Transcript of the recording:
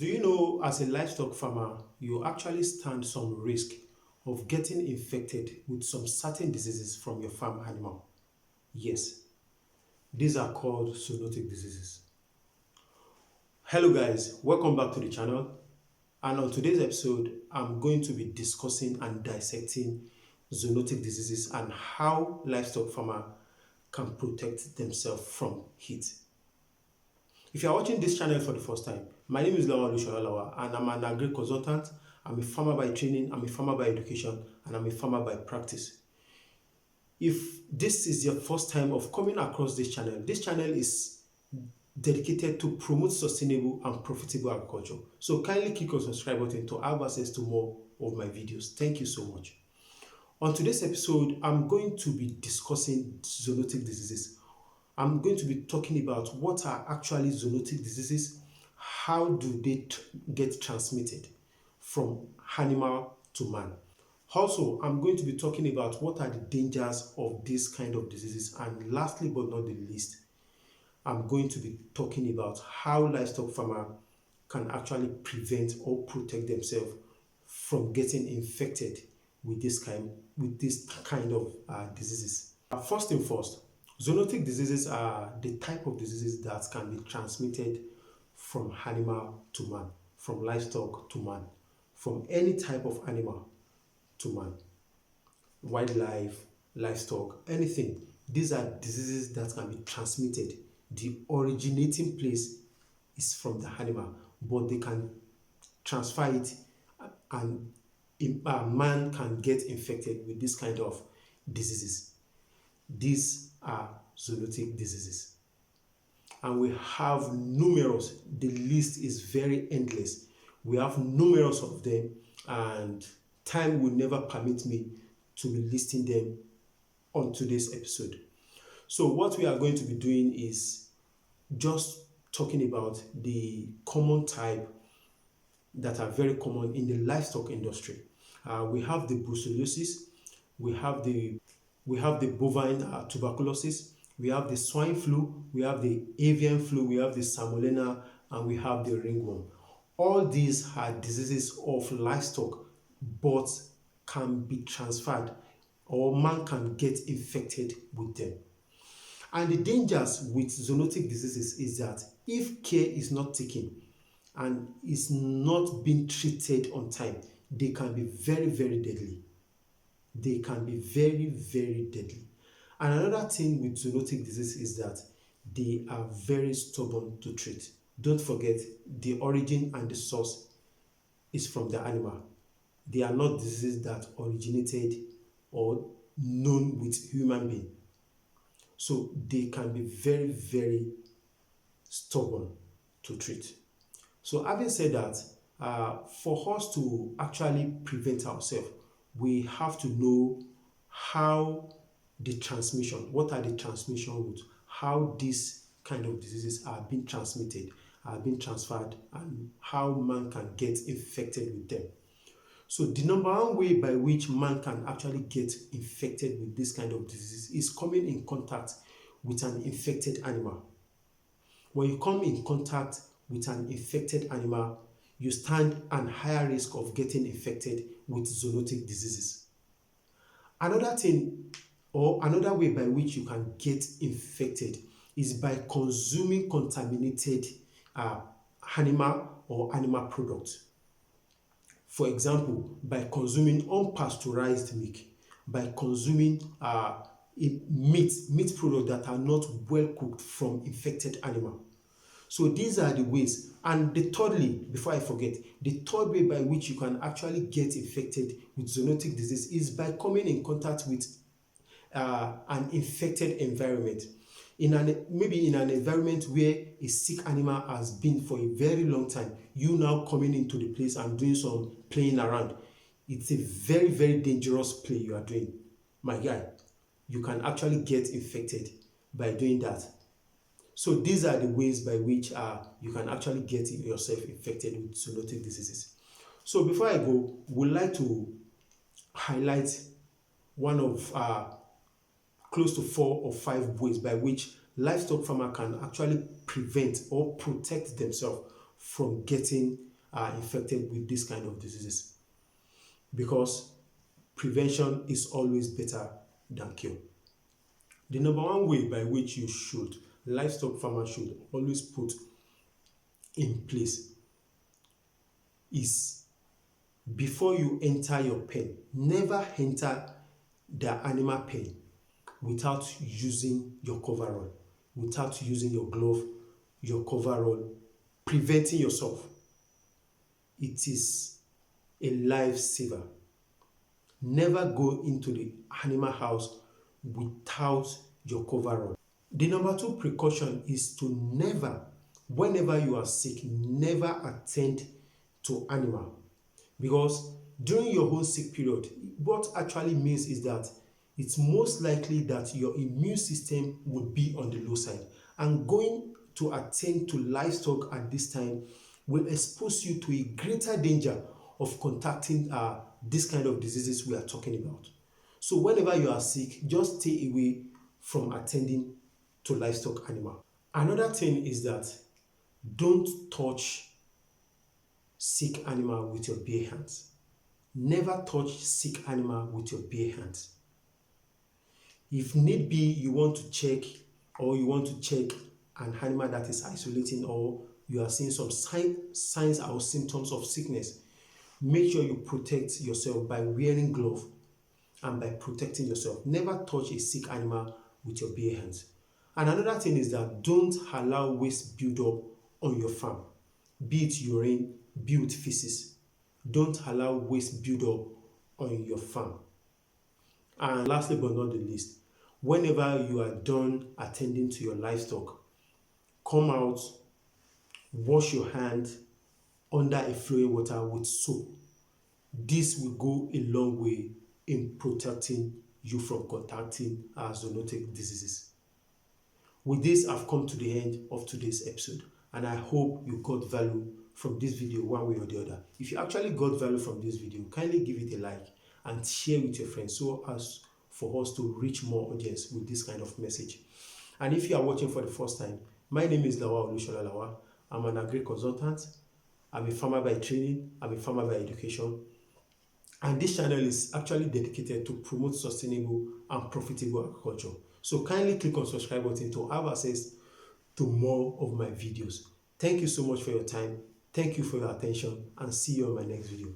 Do you know, as a livestock farmer, you actually stand some risk of getting infected with some certain diseases from your farm animal? Yes, these are called zoonotic diseases. Hello guys, welcome back to the channel. And on today's episode, I'm going to be discussing and dissecting zoonotic diseases and how livestock farmer can protect themselves from heat. If you are watching this channel for the first time, my name is Lawa and I'm an agri consultant. I'm a farmer by training, I'm a farmer by education, and I'm a farmer by practice. If this is your first time of coming across this channel is dedicated to promote sustainable and profitable agriculture. So kindly click on the subscribe button to have access to more of my videos. Thank you so much. On today's episode, I'm going to be discussing zoonotic diseases. I'm going to be talking about what are actually zoonotic diseases, how do they get transmitted from animal to man. Also, I'm going to be talking about what are the dangers of this kind of diseases, and lastly but not the least, I'm going to be talking about how livestock farmer can actually prevent or protect themselves from getting infected with this kind of diseases. First thing first, zoonotic diseases are the type of diseases that can be transmitted from animal to man, from livestock to man, from any type of animal to man, wildlife, livestock, anything. These are diseases that can be transmitted. The originating place is from the animal, but they can transfer it and a man can get infected with this kind of diseases. These are zoonotic diseases. And we have numerous. The list is very endless. We have numerous of them, and time will never permit me to be listing them on today's episode. So what we are going to be doing is just talking about the common type that are very common in the livestock industry. We have the brucellosis, we have the bovine tuberculosis, we have the swine flu, we have the avian flu, we have the salmonella, and we have the ringworm. All these are diseases of livestock, but can be transferred, or man can get infected with them. And the dangers with zoonotic diseases is that if care is not taken and is not being treated on time, they can be very, very deadly. They can be very, very deadly. And another thing with zoonotic disease is that they are very stubborn to treat. Don't forget, the origin and the source is from the animal. They are not diseases that originated or known with human being. So they can be very, very stubborn to treat. So having said that, for us to actually prevent ourselves, we have to know how the transmission, what are the transmission routes, how these kind of diseases are being transmitted, are being transferred, and how man can get infected with them. So the number one way by which man can actually get infected with this kind of disease is coming in contact with an infected animal. When you come in contact with an infected animal, you stand at higher risk of getting infected with zoonotic diseases. Another thing, or another way by which you can get infected, is by consuming contaminated animal or animal products. For example, by consuming unpasteurized milk, by consuming meat products that are not well cooked from infected animal. So these are the ways. And thirdly, before I forget, the third way by which you can actually get infected with zoonotic disease is by coming in contact with an infected environment. Maybe in an environment where a sick animal has been for a very long time, you now coming into the place and doing some playing around. It's a very, very dangerous play you are doing, my guy. You can actually get infected by doing that. So these are the ways by which you can actually get yourself infected with zoonotic diseases. So before I go, we'd like to highlight one of close to 4 or 5 ways by which livestock farmer can actually prevent or protect themselves from getting are infected with this kind of diseases, because prevention is always better than cure. The number one way by which livestock farmers should always put in place is, before you enter your pen, never enter the animal pen without using your coverall, without using your glove, your coverall, preventing yourself. It is a lifesaver. Never go into the animal house without your coverall. The number two precaution is to never, whenever you are sick, never attend to animal, because during your whole sick period, what actually means is that it's most likely that your immune system would be on the low side, and going to attend to livestock at this time will expose you to a greater danger of contacting this kind of diseases we are talking about. So whenever you are sick, just stay away from attending to livestock animal. Another thing is that don't touch sick animal with your bare hands. Never touch sick animal with your bare hands. If need be, you want to check an animal that is isolating, or you are seeing some signs or symptoms of sickness, make sure you protect yourself by wearing gloves and by protecting yourself. Never touch a sick animal with your bare hands. And another thing is that don't allow waste build up on your farm, be it urine, be it feces. Don't allow waste build up on your farm. And lastly but not the least, whenever you are done attending to your livestock, come out, wash your hand under a flowing water with soap. This will go a long way in protecting you from contacting zoonotic diseases. With this, I've come to the end of today's episode, and I hope you got value from this video one way or the other. If you actually got value from this video, kindly give it a like and share with your friends, so as for us to reach more audience with this kind of message. And if you are watching for the first time, my name is Lawa Olushola Lawa. I'm an agri consultant. I'm a farmer by training. I'm a farmer by education. And this channel is actually dedicated to promote sustainable and profitable agriculture. So kindly click on subscribe button to have access to more of my videos. Thank you so much for your time. Thank you for your attention, and see you on my next video.